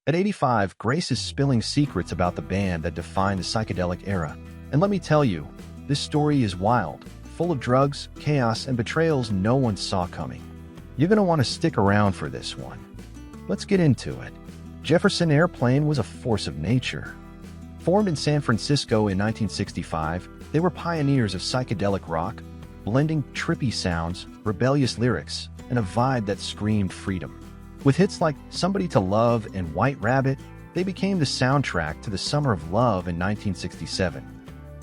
At 85, Grace is spilling secrets about the band that defined the psychedelic era. And let me tell you, this story is wild, full of drugs, chaos, and betrayals no one saw coming. You're going to want to stick around for this one. Let's get into it. Jefferson Airplane was a force of nature. Formed in San Francisco in 1965, they were pioneers of psychedelic rock, blending trippy sounds, rebellious lyrics, and a vibe that screamed freedom. With hits like Somebody to Love and White Rabbit, they became the soundtrack to the Summer of Love in 1967.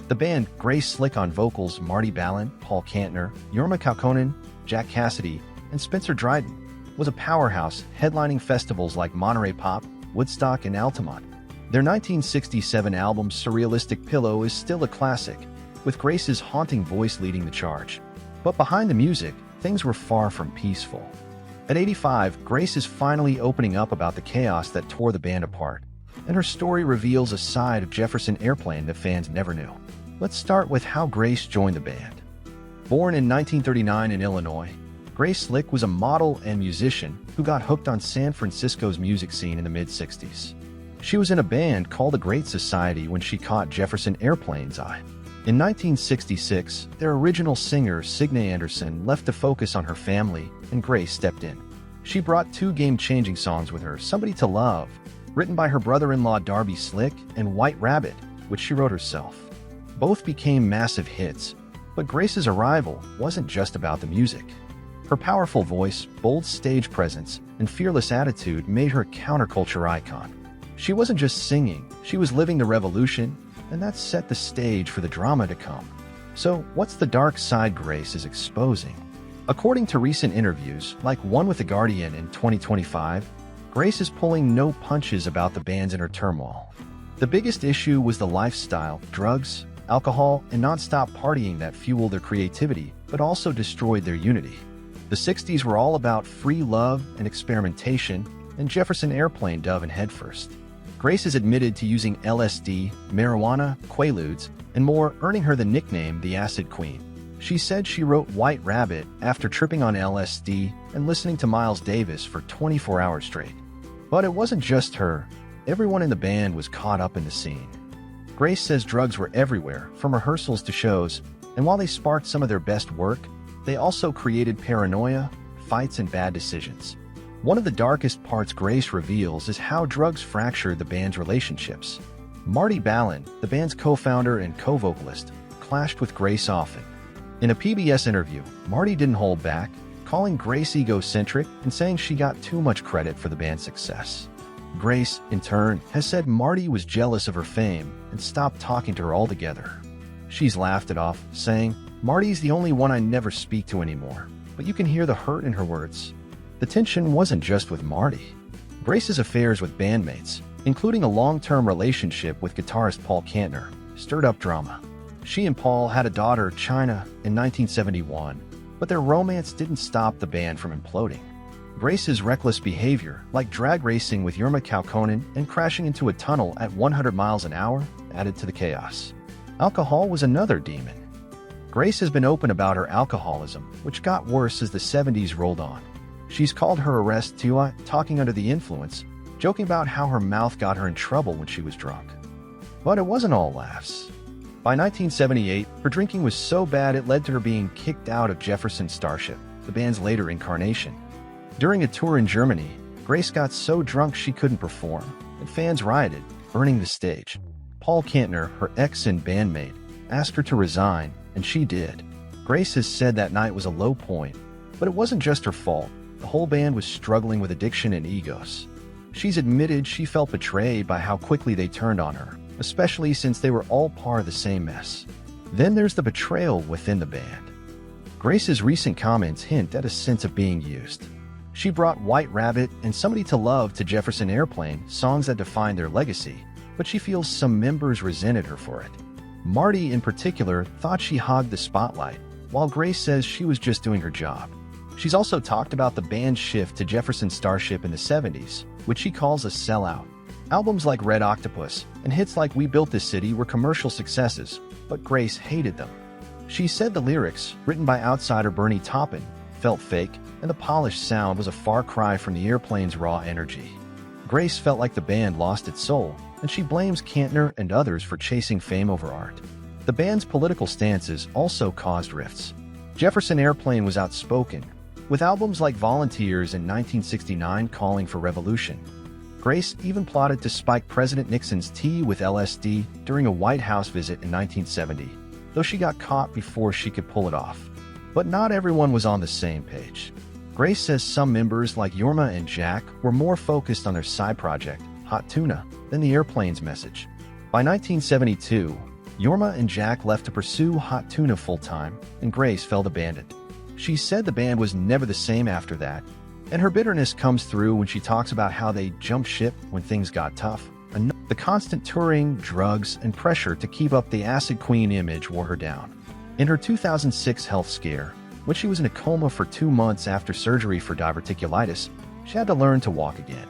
The band, Grace Slick on vocals, Marty Balin, Paul Kantner, Jorma Kaukonen, Jack Cassidy, and Spencer Dryden, was a powerhouse, headlining festivals like Monterey Pop, Woodstock, and Altamont. Their 1967 album Surrealistic Pillow is still a classic, with Grace's haunting voice leading the charge. But behind the music, things were far from peaceful. At 85, Grace is finally opening up about the chaos that tore the band apart, and her story reveals a side of Jefferson Airplane that fans never knew. Let's start with how Grace joined the band. Born in 1939 in Illinois, Grace Slick was a model and musician who got hooked on San Francisco's music scene in the mid-60s. She was in a band called the Great Society when she caught Jefferson Airplane's eye. In 1966, their original singer, Signe Anderson, left to focus on her family, and Grace stepped in. She brought two game-changing songs with her, Somebody to Love, written by her brother-in-law Darby Slick, and White Rabbit, which she wrote herself. Both became massive hits, but Grace's arrival wasn't just about the music. Her powerful voice, bold stage presence, and fearless attitude made her a counterculture icon. She wasn't just singing, she was living the revolution, and that set the stage for the drama to come. So, what's the dark side Grace is exposing? According to recent interviews, like one with The Guardian in 2025, Grace is pulling no punches about the band's inner turmoil. The biggest issue was the lifestyle, drugs, alcohol, and non-stop partying that fueled their creativity, but also destroyed their unity. The 60s were all about free love and experimentation, and Jefferson Airplane dove in headfirst. Grace is admitted to using LSD, marijuana, Quaaludes, and more, earning her the nickname the Acid Queen. She said she wrote White Rabbit after tripping on LSD and listening to Miles Davis for 24 hours straight. But it wasn't just her. Everyone in the band was caught up in the scene. Grace says drugs were everywhere, from rehearsals to shows, and while they sparked some of their best work, they also created paranoia, fights, and bad decisions. One of the darkest parts Grace reveals is how drugs fractured the band's relationships. Marty Balin, the band's co-founder and co-vocalist, clashed with Grace often. In a PBS interview, Marty didn't hold back, calling Grace egocentric and saying she got too much credit for the band's success. Grace, in turn, has said Marty was jealous of her fame and stopped talking to her altogether. She's laughed it off, saying, "Marty's the only one I never speak to anymore," but you can hear the hurt in her words. The tension wasn't just with Marty. Grace's affairs with bandmates, including a long-term relationship with guitarist Paul Kantner, stirred up drama. She and Paul had a daughter, China, in 1971, but their romance didn't stop the band from imploding. Grace's reckless behavior, like drag racing with Jorma Kaukonen and crashing into a tunnel at 100 miles an hour, added to the chaos. Alcohol was another demon. Grace has been open about her alcoholism, which got worse as the 70s rolled on. She's called her arrest to talking under the influence, joking about how her mouth got her in trouble when she was drunk. But it wasn't all laughs. By 1978, her drinking was so bad it led to her being kicked out of Jefferson Starship, the band's later incarnation. During a tour in Germany, Grace got so drunk she couldn't perform, and fans rioted, burning the stage. Paul Kantner, her ex and bandmate, asked her to resign, and she did. Grace has said that night was a low point, but it wasn't just her fault. The whole band was struggling with addiction and egos. She's admitted she felt betrayed by how quickly they turned on her, especially since they were all part of the same mess. Then there's the betrayal within the band. Grace's recent comments hint at a sense of being used. She brought White Rabbit and Somebody to Love to Jefferson Airplane, songs that defined their legacy, but she feels some members resented her for it. Marty, in particular, thought she hogged the spotlight, while Grace says she was just doing her job. She's also talked about the band's shift to Jefferson Starship in the 70s, which she calls a sellout. Albums like Red Octopus and hits like We Built This City were commercial successes, but Grace hated them. She said the lyrics, written by outsider Bernie Taupin, felt fake, and the polished sound was a far cry from the airplane's raw energy. Grace felt like the band lost its soul, and she blames Kantner and others for chasing fame over art. The band's political stances also caused rifts. Jefferson Airplane was outspoken, with albums like Volunteers in 1969 calling for revolution. Grace even plotted to spike President Nixon's tea with LSD during a White House visit in 1970, though she got caught before she could pull it off. But not everyone was on the same page. Grace says some members like Yorma and Jack were more focused on their side project, Hot Tuna, than the airplane's message. By 1972, Yorma and Jack left to pursue Hot Tuna full-time, and Grace felt abandoned. She said the band was never the same after that, and her bitterness comes through when she talks about how they jumped ship when things got tough. The constant touring, drugs, and pressure to keep up the Acid Queen image wore her down. In her 2006 health scare, when she was in a coma for 2 months after surgery for diverticulitis, she had to learn to walk again.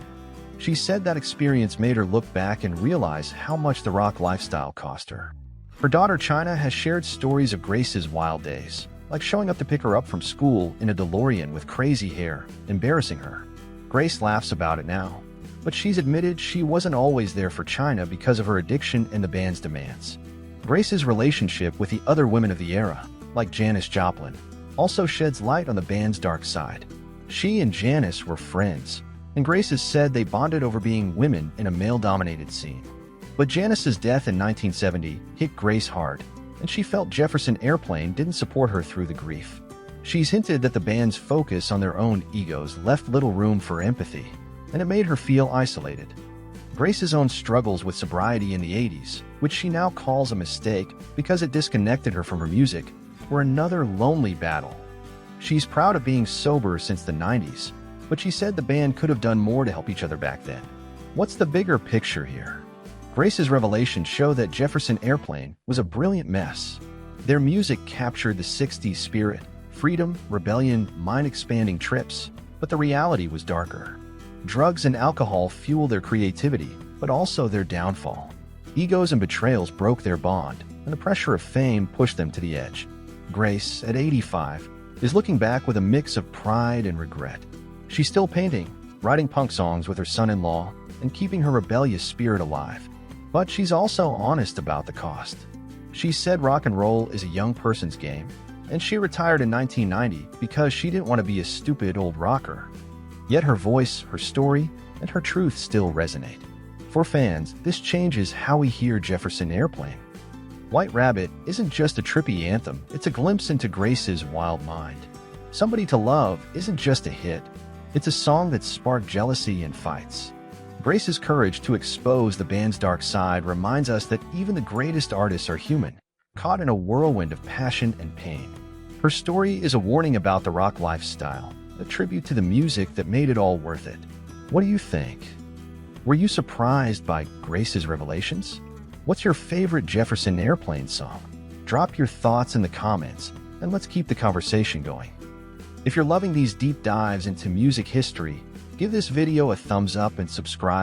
She said that experience made her look back and realize how much the rock lifestyle cost her. Her daughter China has shared stories of Grace's wild days, like showing up to pick her up from school in a DeLorean with crazy hair, embarrassing her. Grace laughs about it now, but she's admitted she wasn't always there for China because of her addiction and the band's demands. Grace's relationship with the other women of the era, like Janis Joplin, also sheds light on the band's dark side. She and Janis were friends, and Grace has said they bonded over being women in a male-dominated scene. But Janis's death in 1970 hit Grace hard, and she felt Jefferson Airplane didn't support her through the grief. She's hinted that the band's focus on their own egos left little room for empathy, and it made her feel isolated. Grace's own struggles with sobriety in the 80s, which she now calls a mistake because it disconnected her from her music, were another lonely battle. She's proud of being sober since the 90s, but she said the band could have done more to help each other back then. What's the bigger picture here? Grace's revelations show that Jefferson Airplane was a brilliant mess. Their music captured the 60s spirit, freedom, rebellion, mind-expanding trips, but the reality was darker. Drugs and alcohol fueled their creativity, but also their downfall. Egos and betrayals broke their bond, and the pressure of fame pushed them to the edge. Grace, at 85, is looking back with a mix of pride and regret. She's still painting, writing punk songs with her son-in-law, and keeping her rebellious spirit alive. But she's also honest about the cost. She said rock and roll is a young person's game, and she retired in 1990 because she didn't want to be a stupid old rocker. Yet her voice, her story, and her truth still resonate. For fans, this changes how we hear Jefferson Airplane. White Rabbit isn't just a trippy anthem, it's a glimpse into Grace's wild mind. Somebody to Love isn't just a hit, it's a song that sparked jealousy and fights. Grace's courage to expose the band's dark side reminds us that even the greatest artists are human, caught in a whirlwind of passion and pain. Her story is a warning about the rock lifestyle, a tribute to the music that made it all worth it. What do you think? Were you surprised by Grace's revelations? What's your favorite Jefferson Airplane song? Drop your thoughts in the comments, and let's keep the conversation going. If you're loving these deep dives into music history, give this video a thumbs up and subscribe